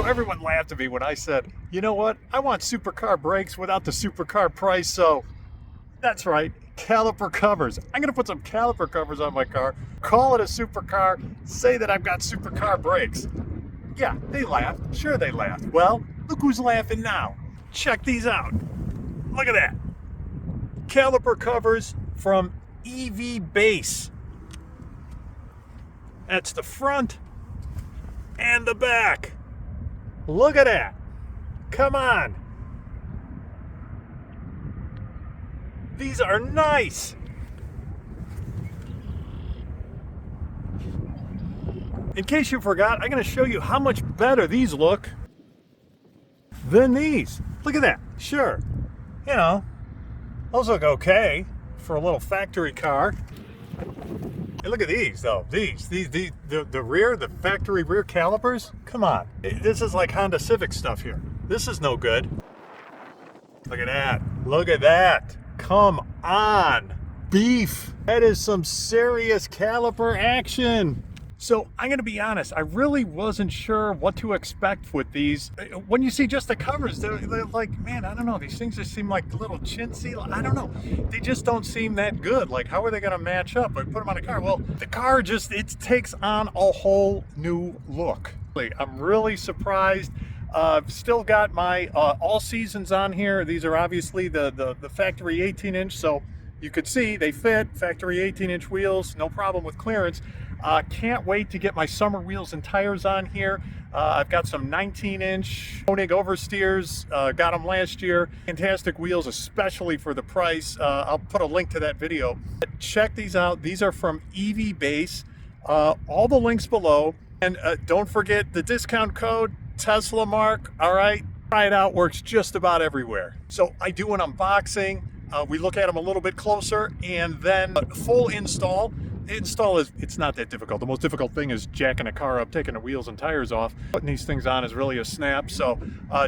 everyone laughed at me when I said, you know what? I want supercar brakes without the supercar price, so that's right, caliper covers. I'm gonna put some caliper covers on my car, call it a supercar, say that I've got supercar brakes. Yeah, they laughed. Sure they laughed. Well, look who's laughing now. Check these out. Look at that. Caliper covers from EVBase. That's the front and the back. Look at that. Come on. These are nice. In case you forgot, I'm going to show you how much better these look than these. Look at that. Sure. You know, those look okay for a little factory car. Hey, look at these though. The rear, the factory rear calipers. Come on. This is like Honda Civic stuff here. This is no good. Look at that. Look at that. Come on. Beef. That is some serious caliper action. So I'm going to be honest, I really wasn't sure what to expect with these. When you see just the covers, they're like, man, I don't know. These things just seem like a little chintzy. I don't know. They just don't seem that good. Like, how are they going to match up? I put them on a car. Well, the car just, it takes on a whole new look. I'm really surprised. I've still got my all seasons on here. These are obviously the factory 18-inch, so you could see they fit. Factory 18-inch wheels, no problem with clearance. Can't wait to get my summer wheels and tires on here. I've got some 19-inch Koenig oversteers, got them last year. Fantastic wheels, especially for the price. I'll put a link to that video. Check these out. These are from EVBase. All the links below. And don't forget the discount code, TeslaMark, all right? Try it out, works just about everywhere. So I do an unboxing. We look at them a little bit closer, and then full install. It's not that difficult. The most difficult thing is jacking a car up, taking the wheels and tires off. Putting these things on is really a snap. So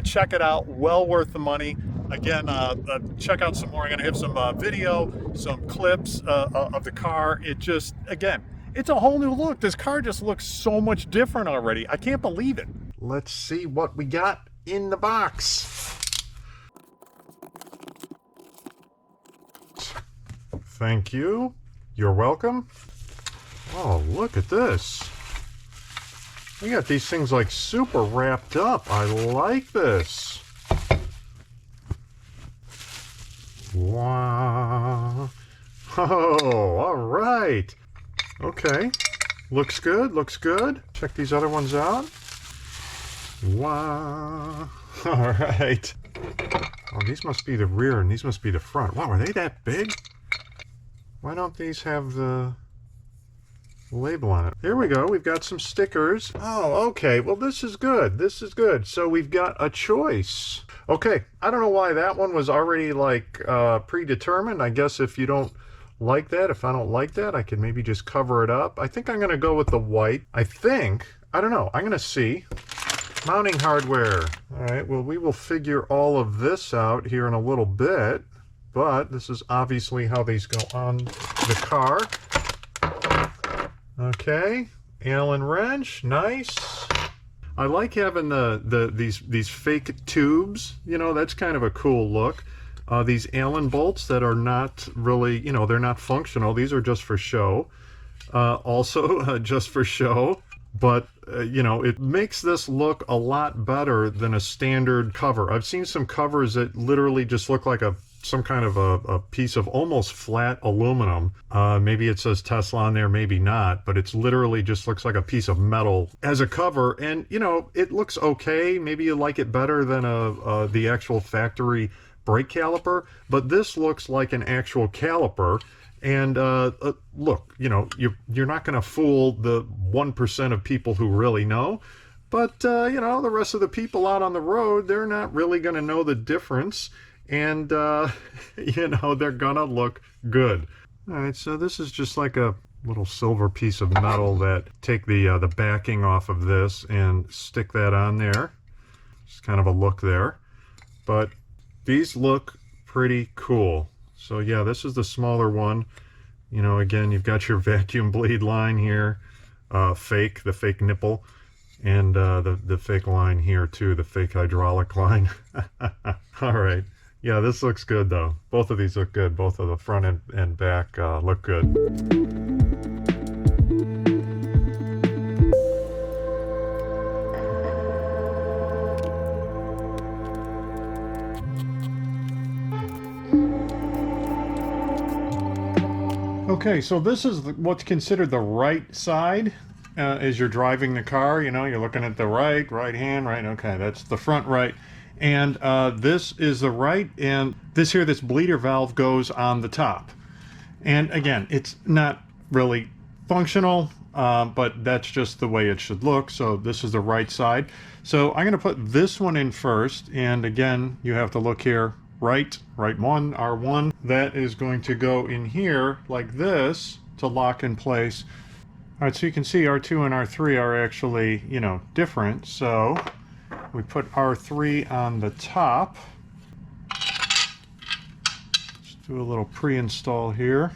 check it out, well worth the money. Again, check out some more. I'm gonna have some video, some clips of the car. It just, again, it's a whole new look. This car just looks so much different already. I can't believe it. Let's see what we got in the box. Thank you. You're welcome. Oh, look at this. We got these things like super wrapped up. I like this. Wow. Oh, all right. Okay. Looks good, looks good. Check these other ones out. Wow. All right. Oh, these must be the rear and these must be the front. Wow, are they that big? Why don't these have the label on it? Here we go. We've got some stickers. Oh, okay. Well, this is good. This is good. So we've got a choice. Okay. I don't know why that one was already like predetermined. I guess if you don't like that, if I don't like that, I can maybe just cover it up. I think I'm going to go with the white. I don't know. I'm going to see. Mounting hardware. All right. Well, we will figure all of this out here in a little bit. But this is obviously how these go on the car. Okay, Allen wrench, nice. I like having these fake tubes. You know, that's kind of a cool look. These Allen bolts that are not really, you know, they're not functional. These are just for show. Also, just for show. But, you know, it makes this look a lot better than a standard cover. I've seen some covers that literally just look like some kind of a piece of almost flat aluminum. Maybe it says Tesla on there, maybe not, but it's literally just looks like a piece of metal as a cover. And, you know, it looks okay. Maybe you like it better than the actual factory brake caliper, but this looks like an actual caliper. And look, you know, you're not going to fool the 1% of people who really know. But, you know, the rest of the people out on the road, they're not really going to know the difference. And, you know, they're going to look good. All right, so this is just like a little silver piece of metal that take the backing off of this and stick that on there. Just kind of a look there. But these look pretty cool. So, yeah, this is the smaller one. You know, again, you've got your vacuum bleed line here. The fake nipple. And the fake line here too, the fake hydraulic line. All right. Yeah, this looks good though. Both of these look good. Both of the front and back look good. Okay, so this is what's considered the right side as you're driving the car. You know, you're looking at the right hand, right? Okay, that's the front right. And this is the right, and this bleeder valve goes on the top. And again, it's not really functional, but that's just the way it should look. So this is the right side. So I'm going to put this one in first, and again, you have to look here. Right one, R1, that is going to go in here like this to lock in place. All right, so you can see R2 and R3 are actually, you know, different. So we put R3 on the top. Let's do a little pre-install here.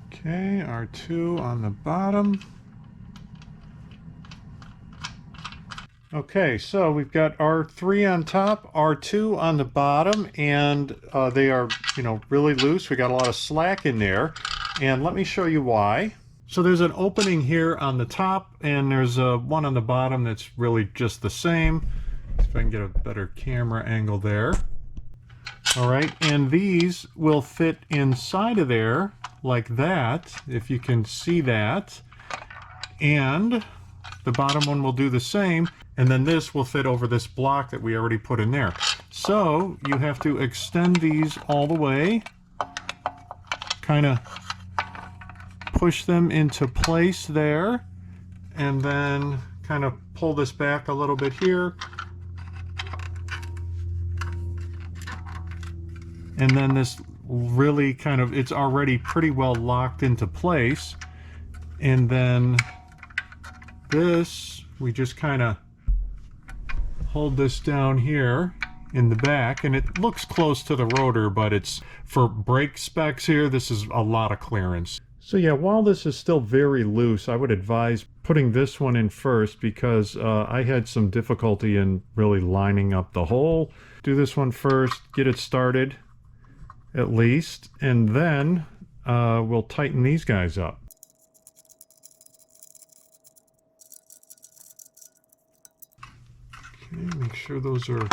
Okay, R2 on the bottom. Okay, so we've got R3 on top, R2 on the bottom, and they are, you know, really loose. We got a lot of slack in there, and let me show you why. So there's an opening here on the top, and there's one on the bottom that's really just the same. See if I can get a better camera angle there. All right, and these will fit inside of there like that, if you can see that, and the bottom one will do the same. And then this will fit over this block that we already put in there. So you have to extend these all the way, kind of push them into place there, and then kind of pull this back a little bit here. And then this really kind of, it's already pretty well locked into place. And then this, we just kind of hold this down here in the back, and it looks close to the rotor, but it's for brake specs here, this is a lot of clearance. So yeah, while this is still very loose, I would advise putting this one in first, because I had some difficulty in really lining up the hole. Do this one first, get it started at least, and then we'll tighten these guys up. Okay, make sure those are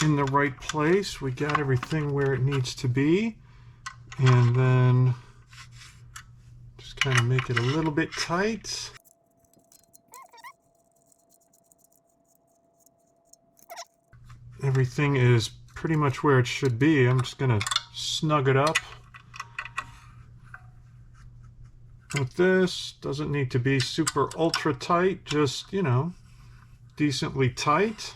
in the right place. We got everything where it needs to be. And then just kind of make it a little bit tight. Everything is pretty much where it should be. I'm just going to snug it up with this. Doesn't need to be super ultra tight, just, you know, decently tight.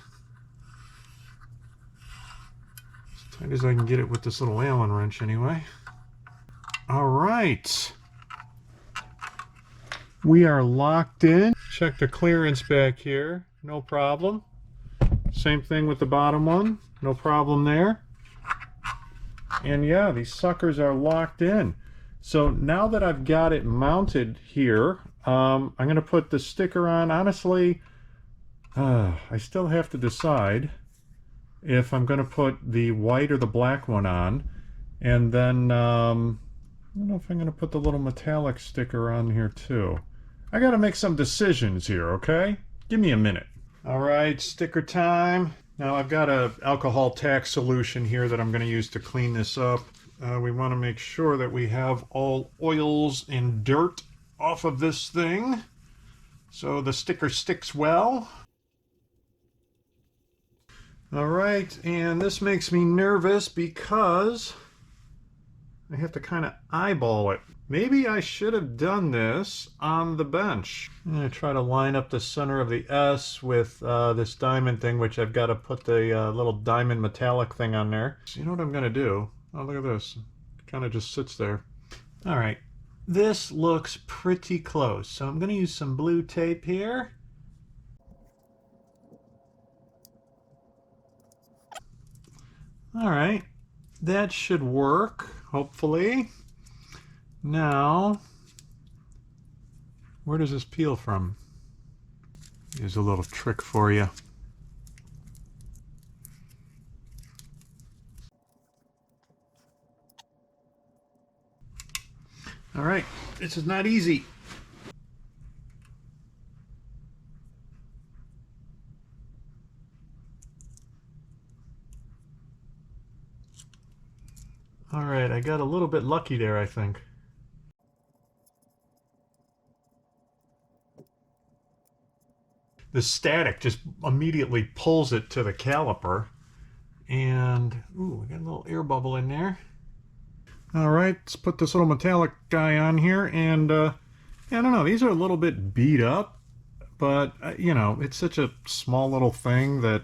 As tight as I can get it with this little Allen wrench anyway. All right. We are locked in. Check the clearance back here. No problem. Same thing with the bottom one. No problem there. And yeah, these suckers are locked in. So now that I've got it mounted here, I'm going to put the sticker on. Honestly, I still have to decide if I'm going to put the white or the black one on. And then, I don't know if I'm going to put the little metallic sticker on here too. I got to make some decisions here, okay? Give me a minute. All right, sticker time. Now I've got an alcohol tack solution here that I'm going to use to clean this up. We want to make sure that we have all oils and dirt off of this thing so the sticker sticks well. All right, and this makes me nervous because I have to kind of eyeball it. Maybe I should have done this on the bench. I'm going to try to line up the center of the S with this diamond thing, which I've got to put the little diamond metallic thing on there. So you know what I'm going to do? Oh, look at this. It kind of just sits there. All right, this looks pretty close. So I'm going to use some blue tape here. All right, that should work, hopefully. Now, where does this peel from? Here's a little trick for you. All right, this is not easy. All right, I got a little bit lucky there, I think. The static just immediately pulls it to the caliper. And, ooh, we got a little air bubble in there. All right, let's put this little metallic guy on here. And, I don't know, these are a little bit beat up. But, you know, it's such a small little thing that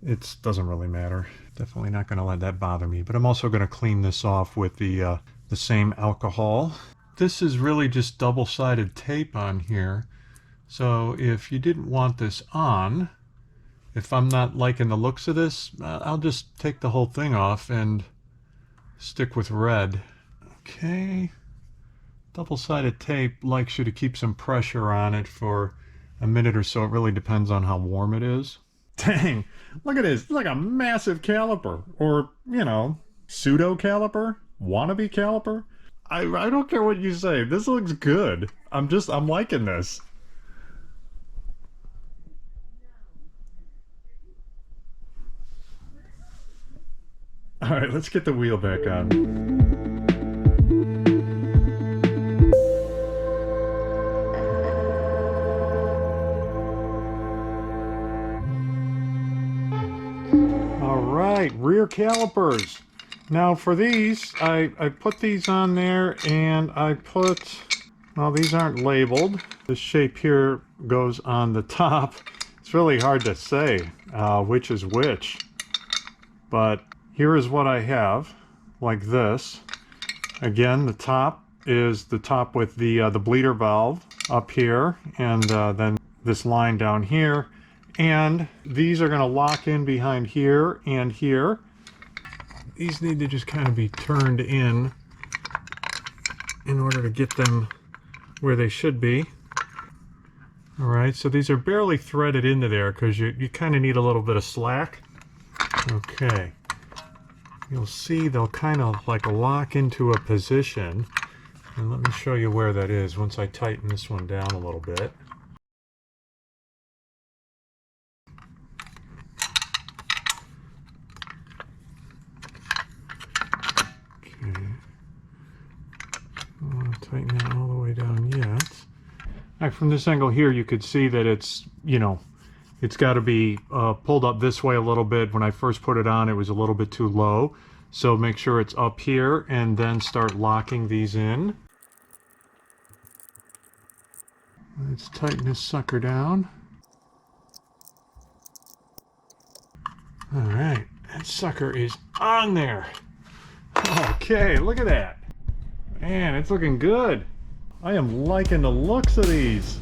it doesn't really matter. Definitely not going to let that bother me. But I'm also going to clean this off with the same alcohol. This is really just double-sided tape on here. So if you didn't want this on, if I'm not liking the looks of this, I'll just take the whole thing off and stick with red. Okay. Double-sided tape likes you to keep some pressure on it for a minute or so. It really depends on how warm it is. Dang, look at this. It's like a massive caliper. Or, you know, pseudo caliper? Wannabe caliper? I don't care what you say. This looks good. I'm liking this. All right, let's get the wheel back on. Rear calipers. Now for these, I put these on there, and I put, well, these aren't labeled. This shape here goes on the top. It's really hard to say which is which, but here is what I have, like this. Again, the top is the top with the bleeder valve up here, and then this line down here. And these are going to lock in behind here and here. These need to just kind of be turned in order to get them where they should be. All right, so these are barely threaded into there because you kind of need a little bit of slack. Okay. You'll see they'll kind of like lock into a position. And let me show you where that is once I tighten this one down a little bit. Tighten that all the way down yet. Right, from this angle here, you could see that it's, you know, it's got to be pulled up this way a little bit. When I first put it on, it was a little bit too low. So make sure it's up here and then start locking these in. Let's tighten this sucker down. All right, that sucker is on there. Okay, look at that. Man, it's looking good. I am liking the looks of these.